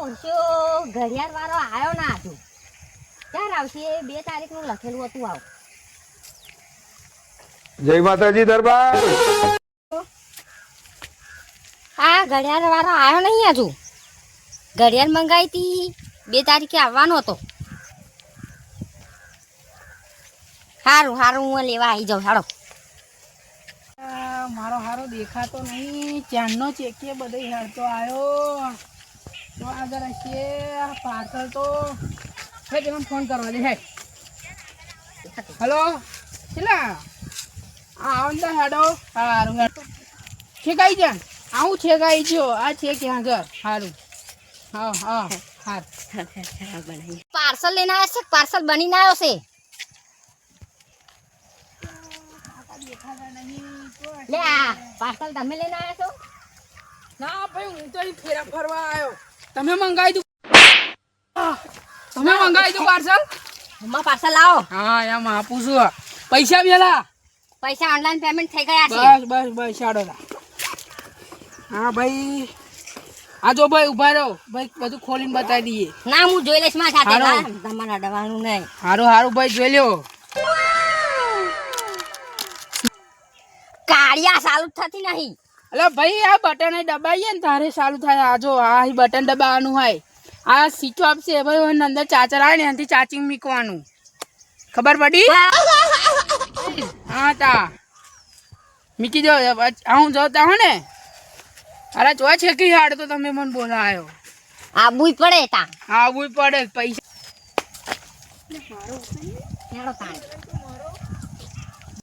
ઓછો ઘડિયાળ વાળો આવ્યો ના હતું. ક્યારે આવશે? 2 તારીખનું લખેલું હતું. આવ. જય માતાજી દરબાર. આ ઘડિયાળ વાળો આવ્યો નહીં હજુ. ઘડિયાળ મંગાવી હતી, 2 તારીખે આવવાનો હતો. સારું સારું, હું લેવા આવી જાઉં. હાલો. મારો હારો દેખાતો નહીં. ચાંદનો ચેકીએ બધે હેરતો આવ્યો તો આગળ હશે પાછળ તો તમે ફોન કરવા દે. હે હલો કેટલા આવો ને હેડો. સારું હેડો છેકાઈ જા. આવું છેકાઈ ગયો. આ છે ક્યાં ઘર? સારું. હા હા સારું. પાર્સલ લઈને આવ્યો છે. પાર્સલ બનીને આવ્યો છે. લે આ પાર્સલ તમે લઈને આવ્યા છો? ના ભાઈ, હું તો અહીં ફેરા ફરવા આવ્યો. તમે મંગાવી દઉં? તમે મંગાવી દઉં પાર્સલ? મમ્મા પાર્સલ લાવો. હા એમ આપું છું. પૈસા પેલા પૈસા ઓનલાઈન પેમેન્ટ થઈ ગયા છે. બસ બસ બસ ચાલો. હા ભાઈ, આ જો ભાઈ ઉભા રહો ભાઈ, બધું ખોલીને બતાવી દઈએ. ના, હું જોઈ લઈશ મારા સાથે. હારું. તમારે અડવાનું નહીં. હારું હારું ભાઈ, જોઈ લ્યો. કાળિયા ચાલુ જ થતી નહીં. એટલે ભાઈ, આ બટન દબાવીએ ને તારે ચાલુ થાય. આ જો આ બટન દબાવવાનું હોય. આ સ્વિચ આપશે ભાઈ, અને અંદર ચાર્જર આવે ને એનાથી ચાર્જિંગ મૂકવાનું. ખબર પડી? હા તા મૂકી દો. હું જતા હો ને. અરે જો છે કે હાડ તો તમે મને બોલાયો. આબુય પડે તા. આવવું પડે. પૈસા હેડો તાણ.